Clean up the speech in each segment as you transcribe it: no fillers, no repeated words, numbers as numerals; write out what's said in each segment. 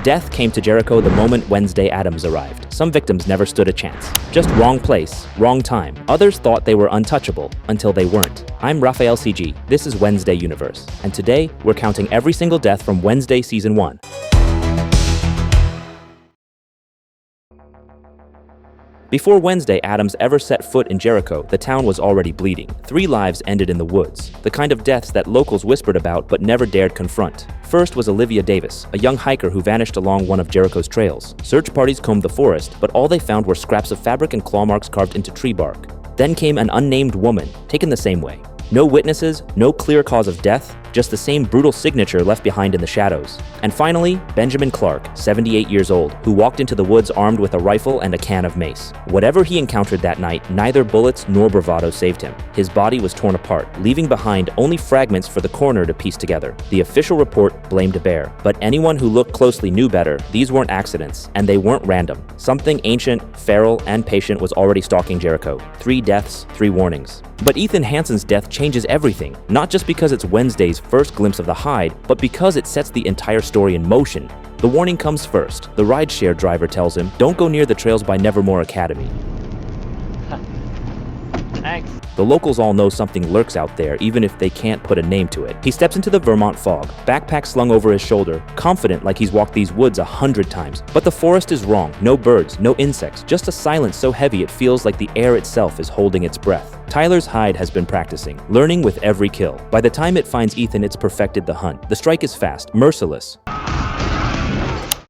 Death came to Jericho the moment Wednesday Addams arrived. Some victims never stood a chance. Just wrong place, wrong time. Others thought they were untouchable until they weren't. I'm Raphael CG. This is Wednesday Universe. And today, we're counting every single death from Wednesday Season 1. Before Wednesday Addams ever set foot in Jericho, the town was already bleeding. 3 lives ended in the woods, the kind of deaths that locals whispered about but never dared confront. First was Olivia Davis, a young hiker who vanished along one of Jericho's trails. Search parties combed the forest, but all they found were scraps of fabric and claw marks carved into tree bark. Then came an unnamed woman, taken the same way. No witnesses, no clear cause of death, just the same brutal signature left behind in the shadows. And finally, Benjamin Clark, 78 years old, who walked into the woods armed with a rifle and a can of mace. Whatever he encountered that night, neither bullets nor bravado saved him. His body was torn apart, leaving behind only fragments for the coroner to piece together. The official report blamed a bear, but anyone who looked closely knew better. These weren't accidents, and they weren't random. Something ancient, feral, and patient was already stalking Jericho. 3 deaths, 3 warnings. But Ethan Hansen's death changes everything, not just because it's Wednesday's first glimpse of the Hyde, but because it sets the entire story in motion. The warning comes first. The rideshare driver tells him, "Don't go near the trails by Nevermore Academy." Thanks. The locals all know something lurks out there, even if they can't put a name to it. He steps into the Vermont fog, backpack slung over his shoulder, confident like he's walked these woods 100 times. But the forest is wrong. No birds, no insects, just a silence so heavy it feels like the air itself is holding its breath. Tyler's Hyde has been practicing, learning with every kill. By the time it finds Ethan, it's perfected the hunt. The strike is fast, merciless.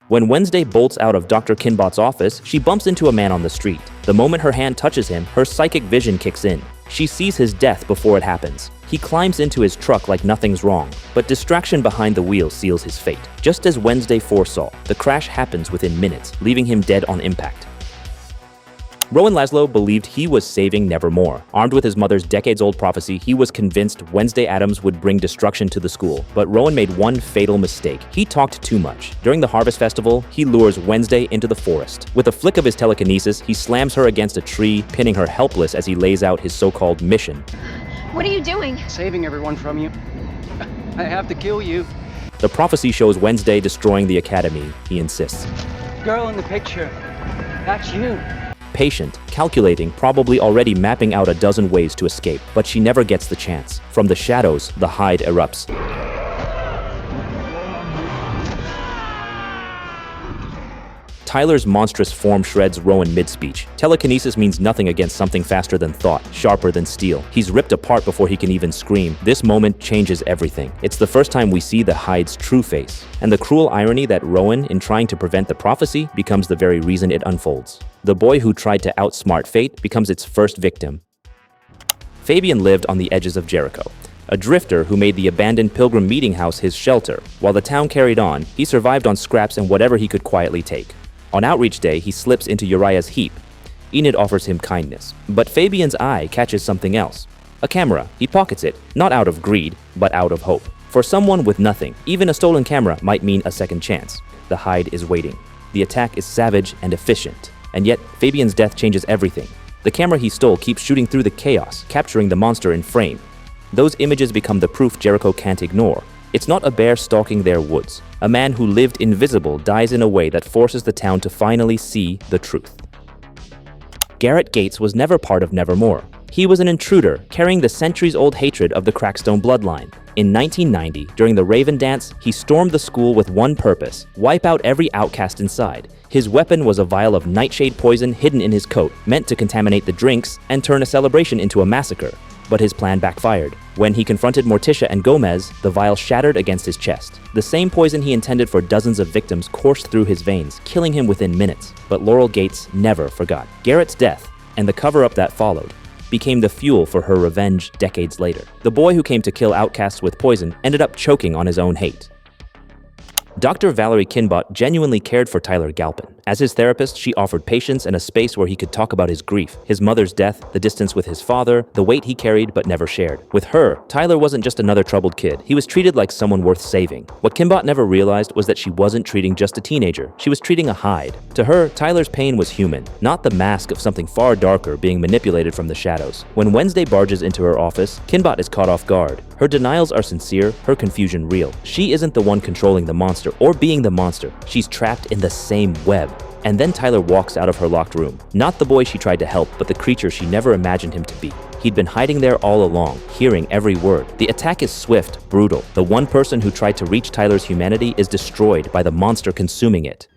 When Wednesday bolts out of Dr. Kinbot's office, she bumps into a man on the street. The moment her hand touches him, her psychic vision kicks in. She sees his death before it happens. He climbs into his truck like nothing's wrong, but distraction behind the wheel seals his fate. Just as Wednesday foresaw, the crash happens within minutes, leaving him dead on impact. Rowan Laslow believed he was saving Nevermore. Armed with his mother's decades-old prophecy, he was convinced Wednesday Addams would bring destruction to the school. But Rowan made one fatal mistake. He talked too much. During the Harvest Festival, he lures Wednesday into the forest. With a flick of his telekinesis, he slams her against a tree, pinning her helpless as he lays out his so-called mission. What are you doing? Saving everyone from you. I have to kill you. The prophecy shows Wednesday destroying the academy, he insists. Girl in the picture. That's you. Patient, calculating, probably already mapping out a dozen ways to escape, but she never gets the chance. From the shadows, the Hyde erupts. Tyler's monstrous form shreds Rowan mid-speech. Telekinesis means nothing against something faster than thought, sharper than steel. He's ripped apart before he can even scream. This moment changes everything. It's the first time we see the Hyde's true face. And the cruel irony that Rowan, in trying to prevent the prophecy, becomes the very reason it unfolds. The boy who tried to outsmart fate becomes its first victim. Fabian lived on the edges of Jericho. A drifter who made the abandoned Pilgrim Meeting House his shelter. While the town carried on, he survived on scraps and whatever he could quietly take. On Outreach Day, he slips into Uriah's heap. Enid offers him kindness, but Fabian's eye catches something else. A camera. He pockets it, not out of greed, but out of hope. For someone with nothing, even a stolen camera might mean a second chance. The Hyde is waiting. The attack is savage and efficient, and yet Fabian's death changes everything. The camera he stole keeps shooting through the chaos, capturing the monster in frame. Those images become the proof Jericho can't ignore. It's not a bear stalking their woods. A man who lived invisible dies in a way that forces the town to finally see the truth. Garrett Gates was never part of Nevermore. He was an intruder, carrying the centuries-old hatred of the Crackstone bloodline. In 1990, during the Raven Dance, he stormed the school with one purpose: wipe out every outcast inside. His weapon was a vial of nightshade poison hidden in his coat, meant to contaminate the drinks and turn a celebration into a massacre. But his plan backfired. When he confronted Morticia and Gomez, the vial shattered against his chest. The same poison he intended for dozens of victims coursed through his veins, killing him within minutes. But Laurel Gates never forgot. Garrett's death, and the cover-up that followed, became the fuel for her revenge decades later. The boy who came to kill outcasts with poison ended up choking on his own hate. Dr. Valerie Kinbot genuinely cared for Tyler Galpin. As his therapist, she offered patience and a space where he could talk about his grief, his mother's death, the distance with his father, the weight he carried but never shared. With her, Tyler wasn't just another troubled kid. He was treated like someone worth saving. What Kimbot never realized was that she wasn't treating just a teenager. She was treating a Hyde. To her, Tyler's pain was human, not the mask of something far darker being manipulated from the shadows. When Wednesday barges into her office, Kimbot is caught off guard. Her denials are sincere, her confusion real. She isn't the one controlling the monster or being the monster. She's trapped in the same web. And then Tyler walks out of her locked room. Not the boy she tried to help, but the creature she never imagined him to be. He'd been hiding there all along, hearing every word. The attack is swift, brutal. The one person who tried to reach Tyler's humanity is destroyed by the monster consuming it.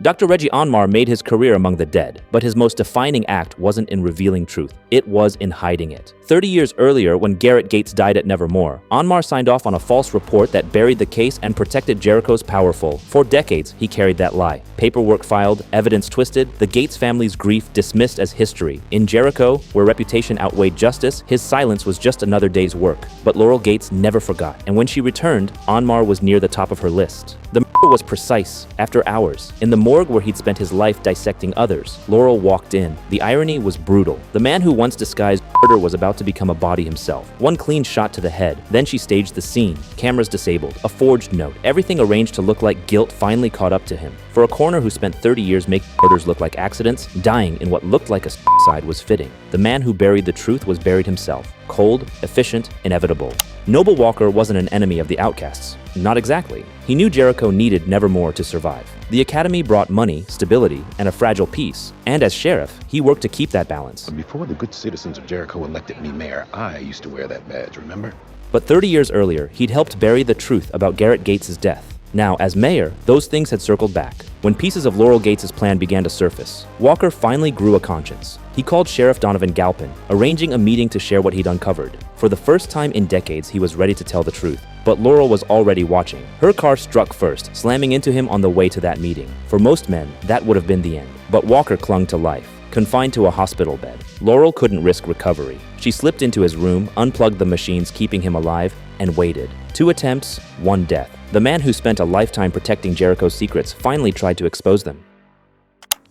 Dr. Reggie Anmar made his career among the dead, but his most defining act wasn't in revealing truth. It was in hiding it. 30 years earlier, when Garrett Gates died at Nevermore, Anmar signed off on a false report that buried the case and protected Jericho's powerful. For decades, he carried that lie. Paperwork filed, evidence twisted, the Gates family's grief dismissed as history. In Jericho, where reputation outweighed justice, his silence was just another day's work. But Laurel Gates never forgot, and when she returned, Anmar was near the top of her list. The murder was precise, after hours. In the morgue where he'd spent his life dissecting others, Laurel walked in. The irony was brutal. The man who once disguised murder was about to become a body himself. One clean shot to the head. Then she staged the scene. Cameras disabled. A forged note. Everything arranged to look like guilt finally caught up to him. For a coroner who spent 30 years making murders look like accidents, dying in what looked like a suicide was fitting. The man who buried the truth was buried himself. Cold, efficient, inevitable. Noble Walker wasn't an enemy of the outcasts. Not exactly. He knew Jericho needed Nevermore to survive. The Academy brought money, stability, and a fragile peace. And as sheriff, he worked to keep that balance. Before the good citizens of Jericho elected me mayor, I used to wear that badge, remember? But 30 years earlier, he'd helped bury the truth about Garrett Gates' death. Now, as mayor, those things had circled back. When pieces of Laurel Gates' plan began to surface, Walker finally grew a conscience. He called Sheriff Donovan Galpin, arranging a meeting to share what he'd uncovered. For the first time in decades, he was ready to tell the truth. But Laurel was already watching. Her car struck first, slamming into him on the way to that meeting. For most men, that would have been the end. But Walker clung to life. Confined to a hospital bed, Laurel couldn't risk recovery. She slipped into his room, unplugged the machines keeping him alive, and waited. 2 attempts, 1 death. The man who spent a lifetime protecting Jericho's secrets finally tried to expose them.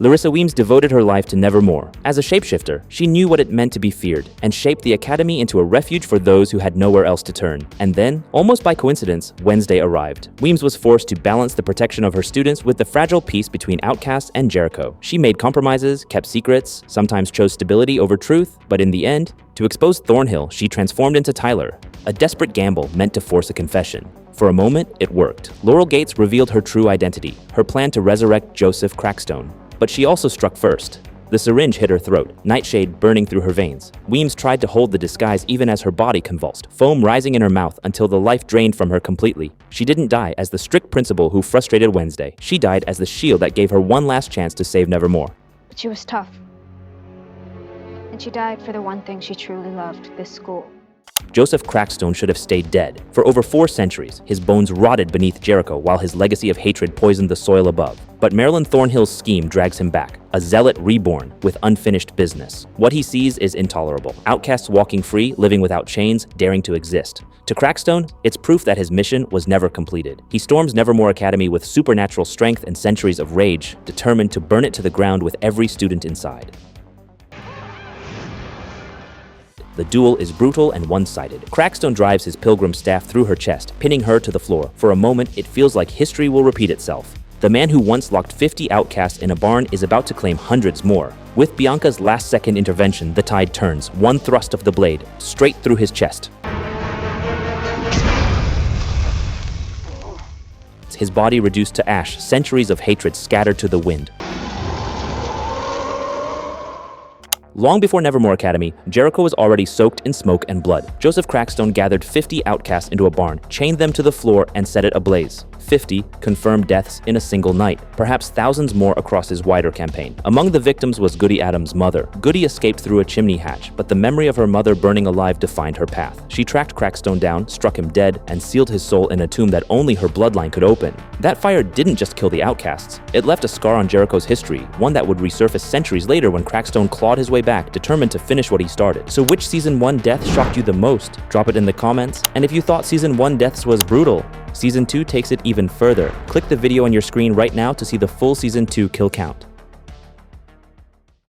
Larissa Weems devoted her life to Nevermore. As a shapeshifter, she knew what it meant to be feared, and shaped the Academy into a refuge for those who had nowhere else to turn. And then, almost by coincidence, Wednesday arrived. Weems was forced to balance the protection of her students with the fragile peace between Outcast and Jericho. She made compromises, kept secrets, sometimes chose stability over truth, but in the end, to expose Thornhill, she transformed into Tyler, a desperate gamble meant to force a confession. For a moment, it worked. Laurel Gates revealed her true identity, her plan to resurrect Joseph Crackstone. But she also struck first. The syringe hit her throat, nightshade burning through her veins. Weems tried to hold the disguise even as her body convulsed, foam rising in her mouth until the life drained from her completely. She didn't die as the strict principal who frustrated Wednesday. She died as the shield that gave her one last chance to save Nevermore. But she was tough. And she died for the one thing she truly loved, this school. Joseph Crackstone should have stayed dead. For over 4 centuries, his bones rotted beneath Jericho while his legacy of hatred poisoned the soil above. But Marilyn Thornhill's scheme drags him back, a zealot reborn with unfinished business. What he sees is intolerable. Outcasts walking free, living without chains, daring to exist. To Crackstone, it's proof that his mission was never completed. He storms Nevermore Academy with supernatural strength and centuries of rage, determined to burn it to the ground with every student inside. The duel is brutal and one-sided. Crackstone drives his pilgrim staff through her chest, pinning her to the floor. For a moment, it feels like history will repeat itself. The man who once locked 50 outcasts in a barn is about to claim hundreds more. With Bianca's last-second intervention, the tide turns, one thrust of the blade, straight through his chest. His body reduced to ash, centuries of hatred scattered to the wind. Long before Nevermore Academy, Jericho was already soaked in smoke and blood. Joseph Crackstone gathered 50 outcasts into a barn, chained them to the floor, and set it ablaze. 50 confirmed deaths in a single night, perhaps thousands more across his wider campaign. Among the victims was Goody Adams' mother. Goody escaped through a chimney hatch, but the memory of her mother burning alive defined her path. She tracked Crackstone down, struck him dead, and sealed his soul in a tomb that only her bloodline could open. That fire didn't just kill the outcasts. It left a scar on Jericho's history, one that would resurface centuries later when Crackstone clawed his way back, determined to finish what he started. So which Season 1 death shocked you the most? Drop it in the comments. And if you thought Season 1 deaths was brutal, Season 2 takes it even further. Click the video on your screen right now to see the full Season 2 kill count.